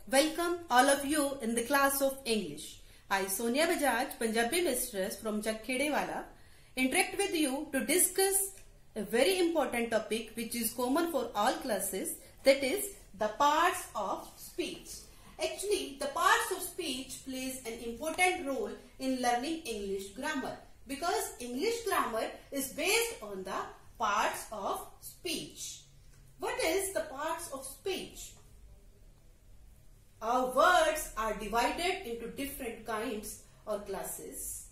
Welcome all of you in the class of English. I, Sonia Bajaj, Punjabi mistress from Chakkhedewala, interact with you to discuss a very important topic which is common for all classes, that is the parts of speech. Actually, the parts of speech plays an important role in learning English grammar because English grammar is based on the parts of speech. What is the parts of speech? Our words are divided into different kinds or classes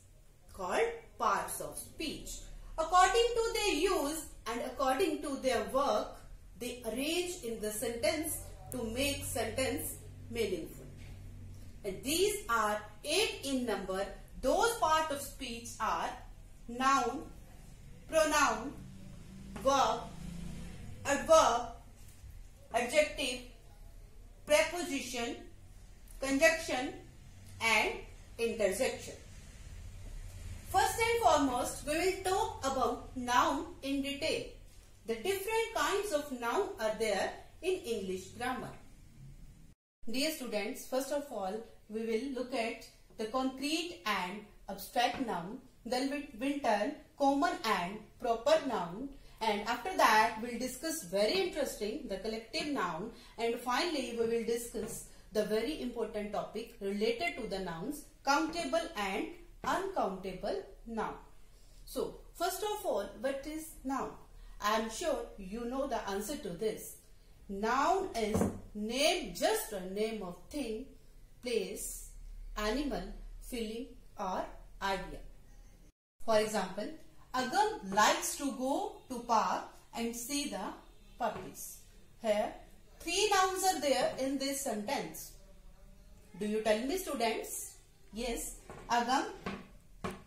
called parts of speech. According to their use and according to their work, they arrange in the sentence to make sentence meaningful. And these are 8 in number. Those parts of speech are noun, pronoun, verb, adverb, adjective, preposition, conjunction and interjection. First and foremost, we will talk about noun in detail. The different kinds of noun are there in English grammar. Dear students, first of all, we will look at the concrete and abstract noun. Then we will turn common and proper noun. And after that, we will discuss very interesting, the collective noun. And finally, we will discuss the very important topic related to the nouns, countable and uncountable noun. So, first of all, what is noun? I am sure you know the answer to this. Noun is name, just a name of thing, place, animal, feeling or idea. For example, Agam likes to go to park and see the puppies. Here, 3 nouns are there in this sentence. Do you tell me, students? Yes, Agam,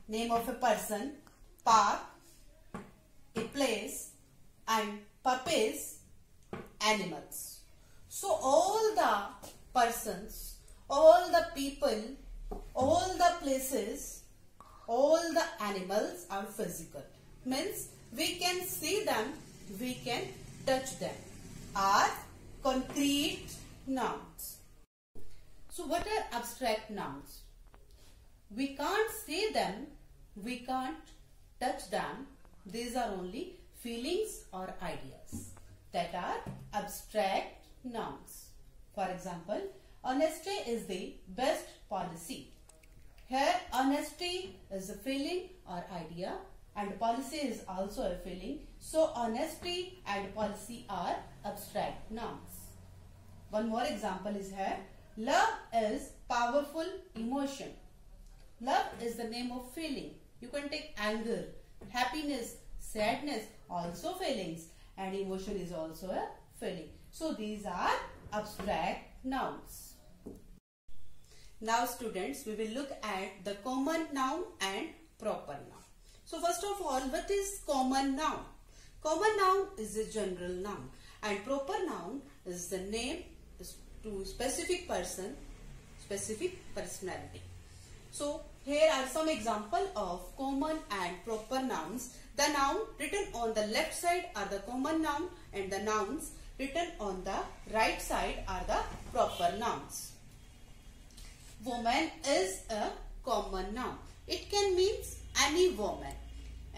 name of a person, park, a place, and puppies, animals. So all the persons, all the people, all the places, all the animals are physical. Means we can see them, we can touch them. Are concrete nouns. So what are abstract nouns? We can't see them, we can't touch them. These are only feelings or ideas that are abstract nouns. For example, honesty is the best policy. Here, honesty is a feeling or idea and policy is also a feeling. So, honesty and policy are abstract nouns. One more example is here. Love is powerful emotion. Love is the name of feeling. You can take anger, happiness, sadness, also feelings, and emotion is also a feeling. So, these are abstract nouns. Now students, we will look at the common noun and proper noun. So first of all, what is common noun? Common noun is a general noun and proper noun is the name to specific person, specific personality. So here are some examples of common and proper nouns. The noun written on the left side are the common noun and the nouns written on the right side are the proper nouns. Woman is a common noun. It can mean any woman.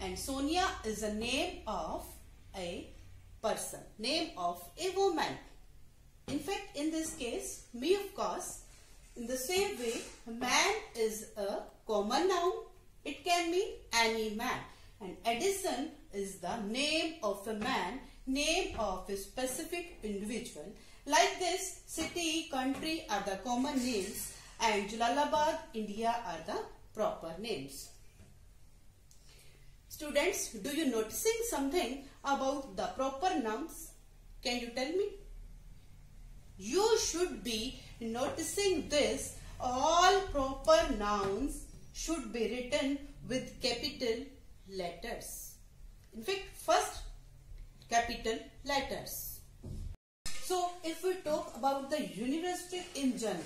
And Sonia is a name of a person, name of a woman. In fact, in this case, me of course, in the same way, man is a common noun. It can mean any man. And Edison is the name of a man, name of a specific individual. Like this, city, country are the common names. And Jalalabad, India are the proper names. Students, do you noticing something about the proper nouns? Can you tell me? You should be noticing this. All proper nouns should be written with capital letters. In fact, first capital letters. So, if we talk about the university in general,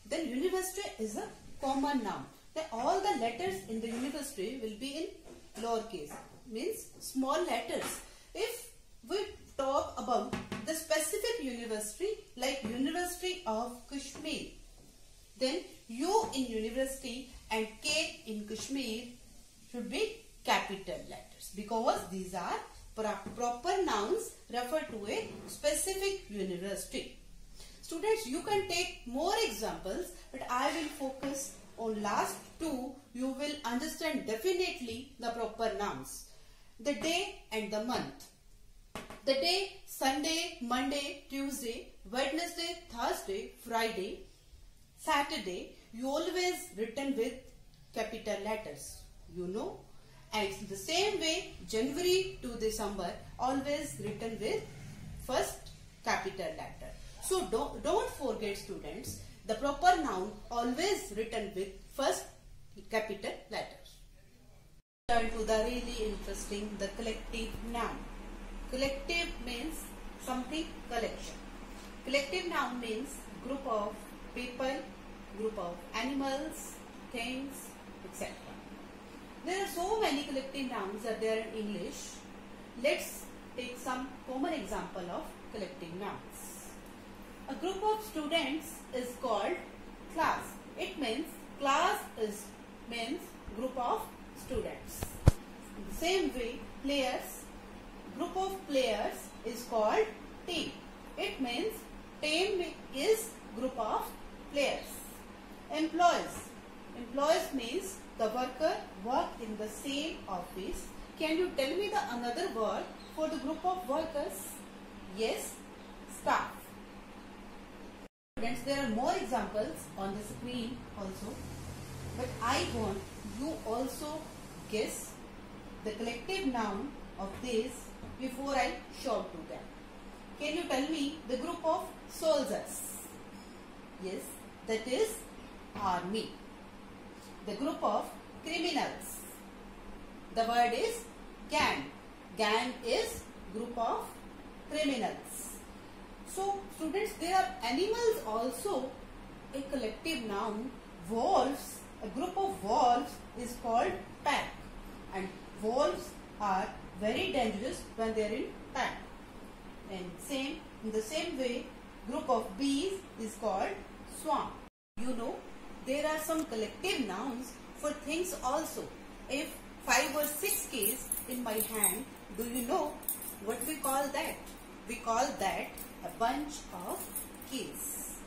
then university is a common noun. Then all the letters in the university will be in lowercase, means small letters. If we talk about the specific university, like University of Kashmir. Then U in university and K in Kashmir should be capital letters because these are proper nouns refer to a specific university. Students, you can take more examples, but I will focus on last two. You will understand definitely the proper nouns. The day and the month. The day, Sunday, Monday, Tuesday, Wednesday, Thursday, Friday, Saturday, you always written with capital letters, you know. And the same way, January to December, always written with first capital letter. So don't forget, students, the proper noun always written with first capital letters. Turn to the really interesting, the collective noun. Collective means something collection. Collective noun means group of people, group of animals, things, etc. There are so many collective nouns that there in English. Let's take some common example of collective nouns. A group of students is called class. It means class means group of students. In the same way, players, group of players is called team. It means team is group of players. Employees means the worker work in the same office. Can you tell me the another word for the group of workers? Yes, staff. Students, there are more examples on the screen also, but I want you also guess the collective noun of this before I show to them. Can you tell me the group of soldiers? Yes, that is army. The group of criminals. The word is gang. Gang is group of criminals. So students, there are animals also a collective noun. Wolves, a group of wolves is called pack, and wolves are very dangerous when they are in pack. And in the same way, group of bees is called swarm. You know, there are some collective nouns for things also. If 5 or 6 keys in my hand, do you know what we call that? We call that a bunch of keys.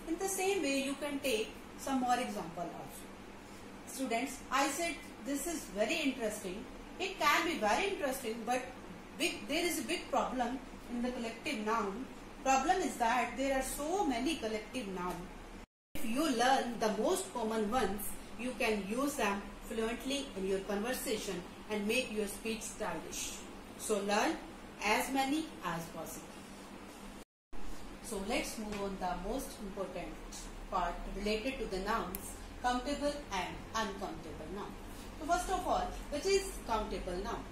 In the same way, you can take some more example also. Students, I said this is very interesting. It can be very interesting, but there is a big problem in the collective noun. Problem is that there are so many collective nouns. If you learn the most common ones, you can use them fluently in your conversation and make your speech stylish. So learn as many as possible. So let's move on the most important part related to the nouns, countable and uncountable noun. So first of all, which is countable noun?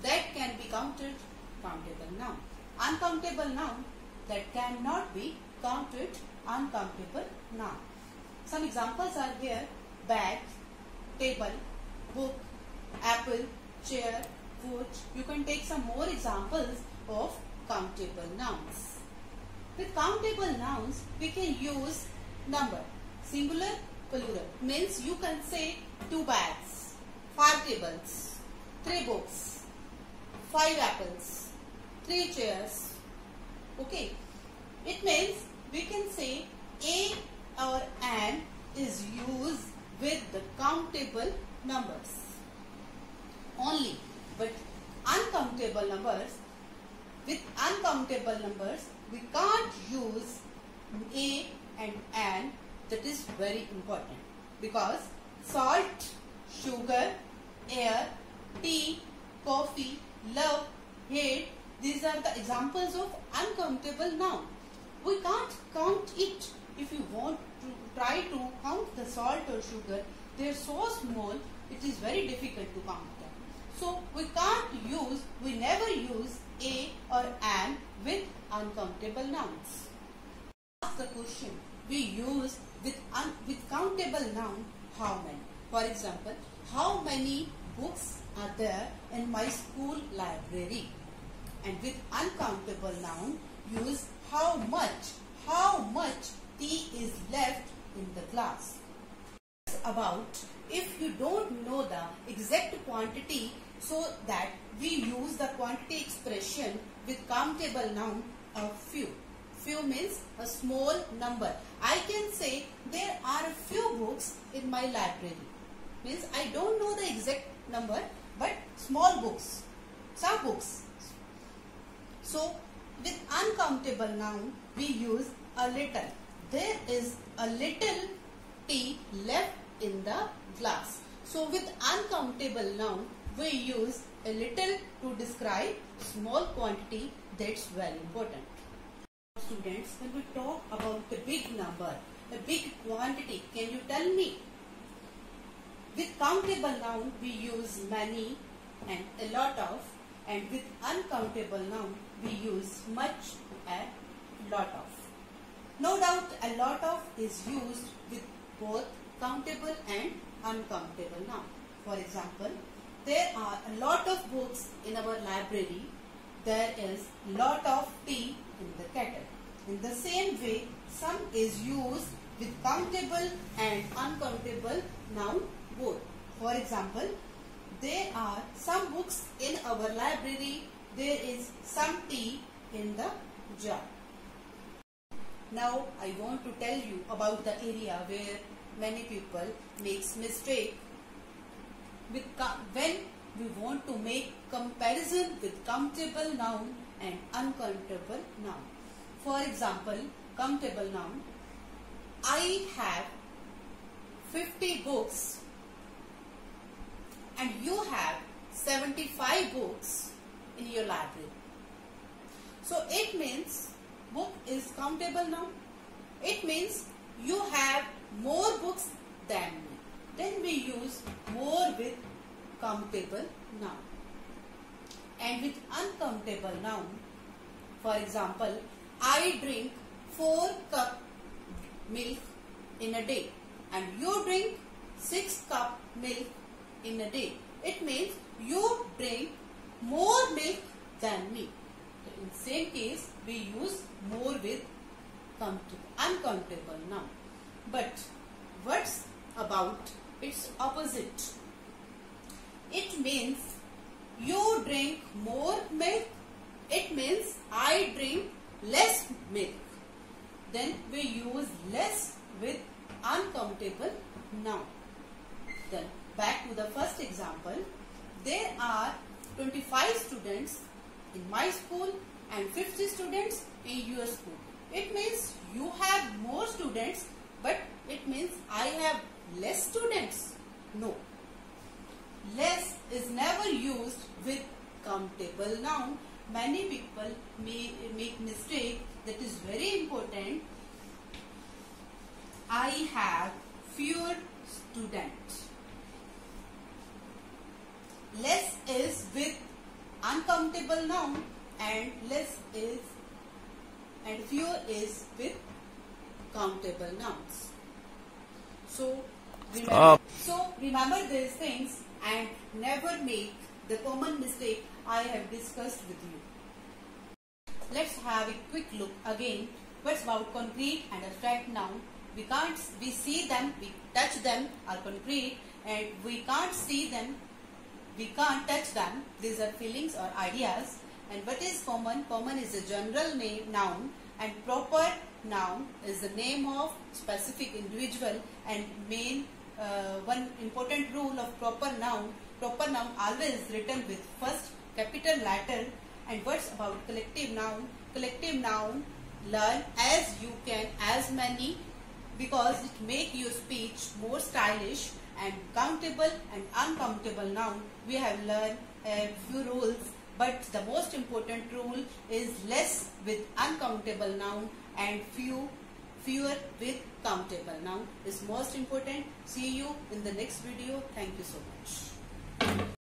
That can be counted, countable noun. Uncountable noun, that cannot be counted, uncountable noun. Some examples are here: bag, table, book, apple, chair, foot. You can take some more examples of countable nouns. With countable nouns, we can use number, singular, plural. Means you can say 2 bags, 5 tables, 3 books, 5 apples, 3 chairs. Okay. It means we can say a or an is used with the countable numbers only, but uncountable numbers, with uncountable numbers we can't use a and an. That is very important because salt, sugar, air, tea, coffee, love, hate, these are the examples of uncountable noun. We can't count it. If you want to try to count the salt or sugar, they are so small, it is very difficult to count them. So we never use a or an with uncountable nouns. Ask the question, we use with countable noun, how many? For example, how many books are there in my school library? And with uncountable noun, use how much tea about if you don't know the exact quantity, so that we use the quantity expression with countable noun of few. Few means a small number. I can say there are a few books in my library. Means I don't know the exact number, but small books, some books. So with uncountable noun we use a little. There is a little tea left in the glass. So with uncountable noun we use a little to describe small quantity. That's very important. Students, when we talk about a big number, a big quantity, can you tell me? With countable noun we use many and a lot of, and with uncountable noun we use much and lot of. No doubt a lot of is used with both countable and uncountable noun. For example, there are a lot of books in our library. There is lot of tea in the kettle. In the same way, some is used with countable and uncountable noun both. For example, there are some books in our library. There is some tea in the jar. Now I want to tell you about the area where many people makes mistake with when we want to make comparison with countable noun and uncountable noun. For example, countable noun, I have 50 books and you have 75 books in your library. So it means book is countable noun. It means you have more books than me. Then we use more with countable noun. And with uncountable noun, for example, I drink 4 cup milk in a day and you drink 6 cup milk in a day. It means you drink more milk than me. In same case, we use more with uncountable noun. But what's about its opposite? It means you drink more milk. It means I drink less milk. Then we use less with uncountable noun. Then back to the first example. There are 25 students in my school and 50 students in your school. It means you have more students, but it means I have less students. No. Less is never used with countable noun. Many people make mistake. That is very important. I have fewer students. Less is with uncountable noun and fewer is with countable nouns. So remember these things and never make the common mistake I have discussed with you. Let's have a quick look again. What's about concrete and abstract noun? We see them, we touch them are concrete, and we can't see them, we can't touch them. These are feelings or ideas. And what is common? Common is a general name, noun, and proper noun is the name of specific individual. And one important rule of proper noun always written with first capital letter. And what's about collective noun? Collective noun, learn as you can, as many, because it make your speech more stylish. And countable and uncountable noun, we have learned a few rules, but the most important rule is less with uncountable noun and fewer with countable noun is most important. See you in the next video. Thank you so much.